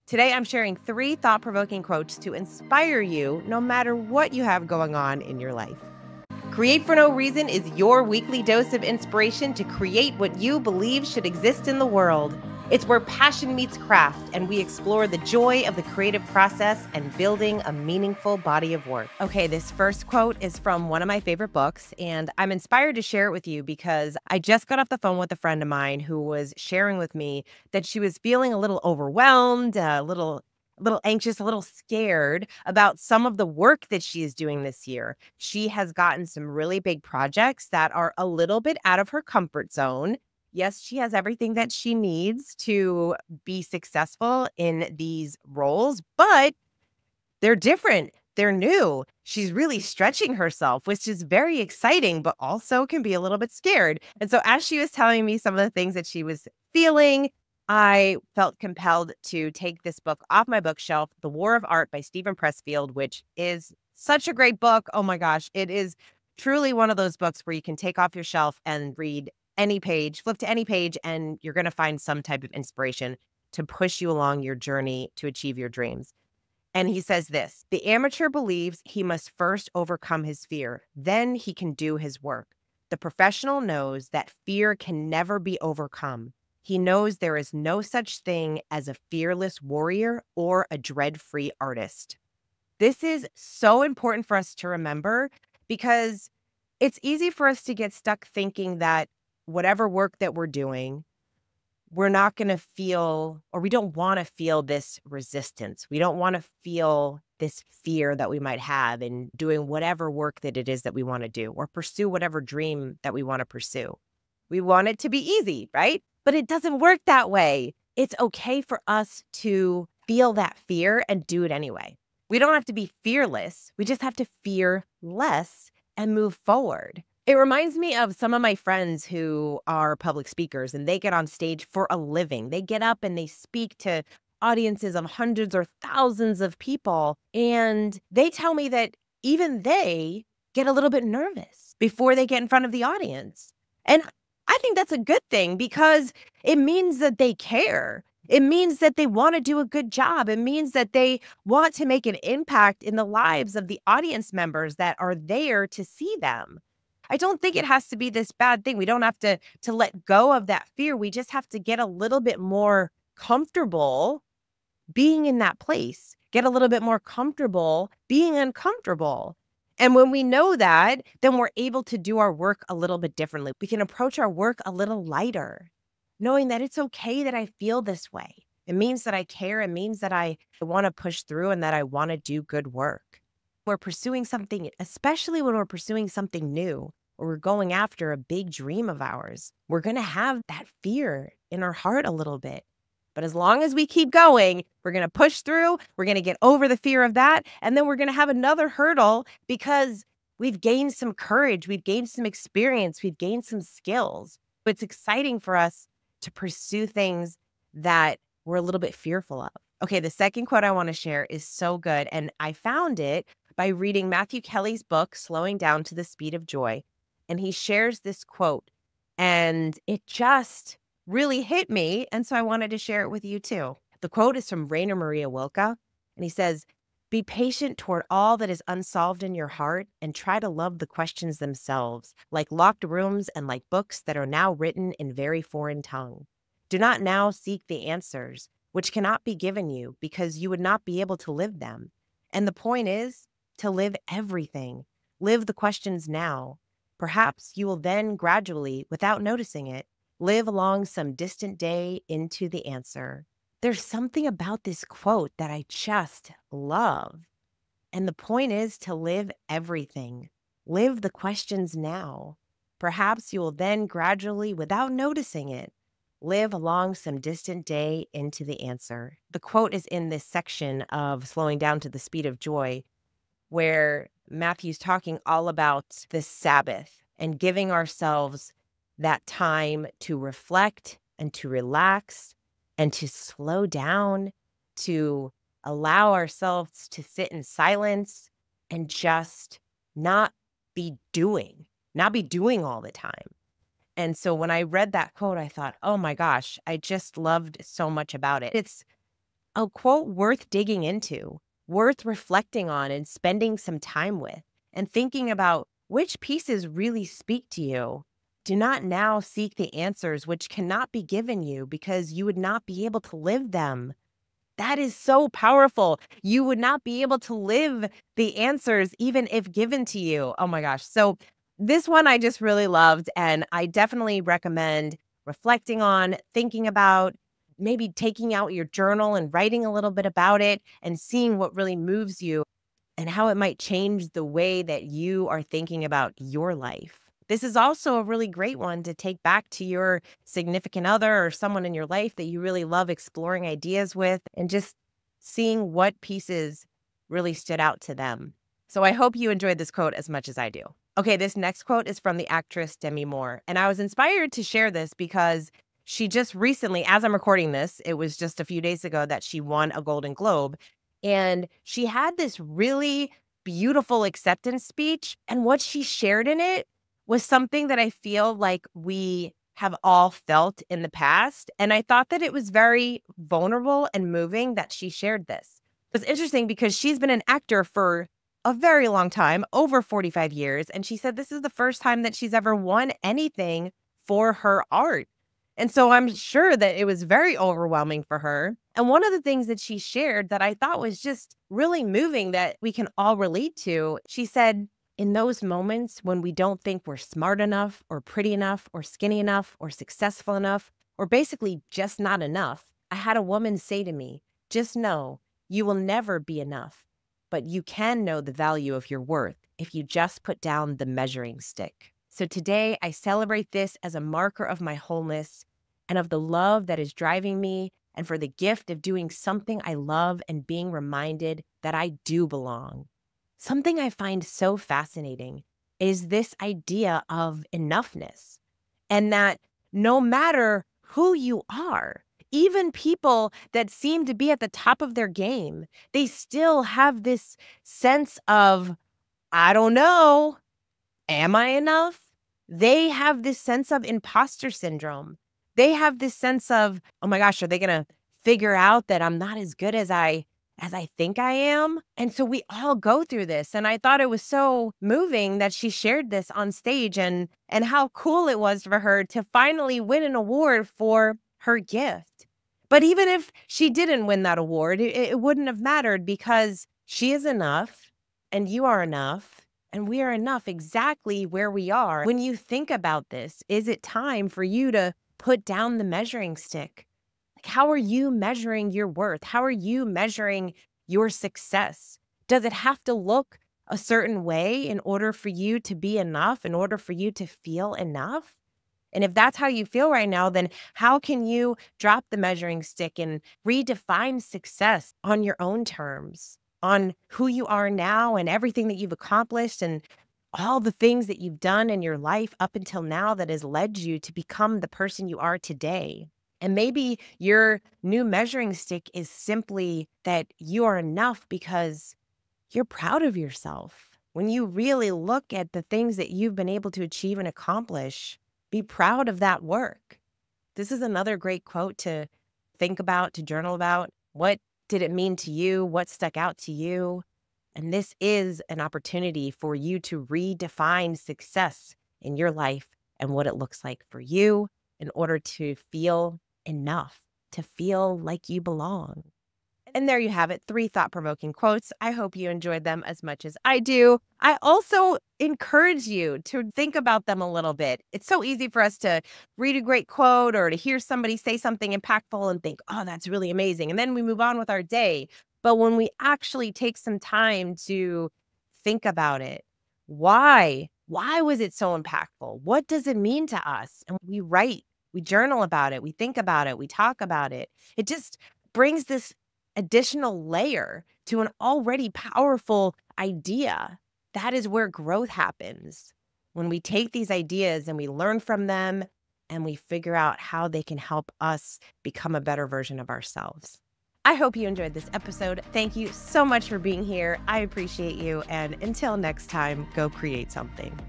Today, I'm sharing 3 thought-provoking quotes to inspire you no matter what you have going on in your life. Create for No Reason is your weekly dose of inspiration to create what you believe should exist in the world. It's where passion meets craft, and we explore the joy of the creative process and building a meaningful body of work. Okay, this first quote is from one of my favorite books, and I'm inspired to share it with you because I just got off the phone with a friend of mine who was sharing with me that she was feeling a little overwhelmed, a little anxious, a little scared about some of the work that she is doing this year. She has gotten some really big projects that are a little bit out of her comfort zone. Yes, she has everything that she needs to be successful in these roles, but they're different. They're new. She's really stretching herself, which is very exciting, but also can be a little bit scared. And so, as she was telling me some of the things that she was feeling, I felt compelled to take this book off my bookshelf, The War of Art by Stephen Pressfield, which is such a great book. Oh my gosh, it is truly one of those books where you can take off your shelf and read any page, flip to any page, and you're going to find some type of inspiration to push you along your journey to achieve your dreams. And he says this: the amateur believes he must first overcome his fear, then he can do his work. The professional knows that fear can never be overcome. He knows there is no such thing as a fearless warrior or a dread-free artist. This is so important for us to remember because it's easy for us to get stuck thinking that whatever work that we're doing, we're not going to feel, or we don't want to feel this resistance. We don't want to feel this fear that we might have in doing whatever work that it is that we want to do or pursue whatever dream that we want to pursue. We want it to be easy, right? But it doesn't work that way. It's okay for us to feel that fear and do it anyway. We don't have to be fearless. We just have to fear less and move forward. It reminds me of some of my friends who are public speakers and they get on stage for a living. They get up and they speak to audiences of hundreds or thousands of people. And they tell me that even they get a little bit nervous before they get in front of the audience. And I think that's a good thing because it means that they care. It means that they want to do a good job. It means that they want to make an impact in the lives of the audience members that are there to see them. I don't think it has to be this bad thing. We don't have to let go of that fear. We just have to get a little bit more comfortable being in that place, get a little bit more comfortable being uncomfortable. And when we know that, then we're able to do our work a little bit differently. We can approach our work a little lighter, knowing that it's okay that I feel this way. It means that I care. It means that I want to push through and that I want to do good work. We're pursuing something, especially when we're pursuing something new or we're going after a big dream of ours, we're going to have that fear in our heart a little bit. But as long as we keep going, we're going to push through, we're going to get over the fear of that, and then we're going to have another hurdle because we've gained some courage, we've gained some experience, we've gained some skills. But it's exciting for us to pursue things that we're a little bit fearful of. Okay, the second quote I want to share is so good, and I found it by reading Matthew Kelly's book, Slowing Down to the Speed of Joy. And he shares this quote, and it just really hit me. And so I wanted to share it with you too. The quote is from Rainer Maria Rilke, and he says, "Be patient toward all that is unsolved in your heart and try to love the questions themselves, like locked rooms and like books that are now written in very foreign tongue. Do not now seek the answers, which cannot be given you because you would not be able to live them. And the point is to live everything. Live the questions now. Perhaps you will then gradually, without noticing it, live along some distant day into the answer." There's something about this quote that I just love. And the point is to live everything. Live the questions now. Perhaps you will then gradually, without noticing it, live along some distant day into the answer. The quote is in this section of Slowing Down to the Speed of Joy, where Matthew's talking all about the Sabbath and giving ourselves that time to reflect and to relax and to slow down, to allow ourselves to sit in silence and just not be doing all the time. And so when I read that quote, I thought, oh my gosh, I just loved so much about it. It's a quote worth digging into, worth reflecting on and spending some time with, and thinking about which pieces really speak to you. Do not now seek the answers which cannot be given you because you would not be able to live them. That is so powerful. You would not be able to live the answers even if given to you. Oh my gosh. So this one I just really loved, and I definitely recommend reflecting on, thinking about, maybe taking out your journal and writing a little bit about it and seeing what really moves you and how it might change the way that you are thinking about your life. This is also a really great one to take back to your significant other or someone in your life that you really love exploring ideas with and just seeing what pieces really stood out to them. So I hope you enjoyed this quote as much as I do. Okay, this next quote is from the actress Demi Moore, and I was inspired to share this because she just recently, as I'm recording this, it was just a few days ago that she won a Golden Globe, and she had this really beautiful acceptance speech, and what she shared in it was something that I feel like we have all felt in the past. And I thought that it was very vulnerable and moving that she shared this. It's interesting because she's been an actor for a very long time, over 45 years. And she said this is the first time that she's ever won anything for her art. And so I'm sure that it was very overwhelming for her. And one of the things that she shared that I thought was just really moving that we can all relate to, she said, in those moments when we don't think we're smart enough or pretty enough or skinny enough or successful enough or basically just not enough, I had a woman say to me, just know you will never be enough, but you can know the value of your worth if you just put down the measuring stick. So today I celebrate this as a marker of my wholeness and of the love that is driving me and for the gift of doing something I love and being reminded that I do belong. Something I find so fascinating is this idea of enoughness, and that no matter who you are, even people that seem to be at the top of their game, they still have this sense of, I don't know, am I enough? They have this sense of imposter syndrome. They have this sense of, oh my gosh, are they going to figure out that I'm not as good as I think I am? And so we all go through this. And I thought it was so moving that she shared this on stage and how cool it was for her to finally win an award for her gift. But even if she didn't win that award, it wouldn't have mattered because she is enough and you are enough and we are enough exactly where we are. When you think about this, is it time for you to put down the measuring stick? How are you measuring your worth? How are you measuring your success? Does it have to look a certain way in order for you to be enough, in order for you to feel enough? And if that's how you feel right now, then how can you drop the measuring stick and redefine success on your own terms, on who you are now and everything that you've accomplished and all the things that you've done in your life up until now that has led you to become the person you are today? And maybe your new measuring stick is simply that you are enough because you're proud of yourself. When you really look at the things that you've been able to achieve and accomplish, be proud of that work. This is another great quote to think about, to journal about. What did it mean to you? What stuck out to you? And this is an opportunity for you to redefine success in your life and what it looks like for you in order to feel enough, to feel like you belong. And there you have it, 3 thought-provoking quotes. I hope you enjoyed them as much as I do. I also encourage you to think about them a little bit. It's so easy for us to read a great quote or to hear somebody say something impactful and think, oh, that's really amazing. And then we move on with our day. But when we actually take some time to think about it, why? Why was it so impactful? What does it mean to us? And we write, we journal about it, we think about it, we talk about it. It just brings this additional layer to an already powerful idea. That is where growth happens. When we take these ideas and we learn from them and we figure out how they can help us become a better version of ourselves. I hope you enjoyed this episode. Thank you so much for being here. I appreciate you. And until next time, go create something.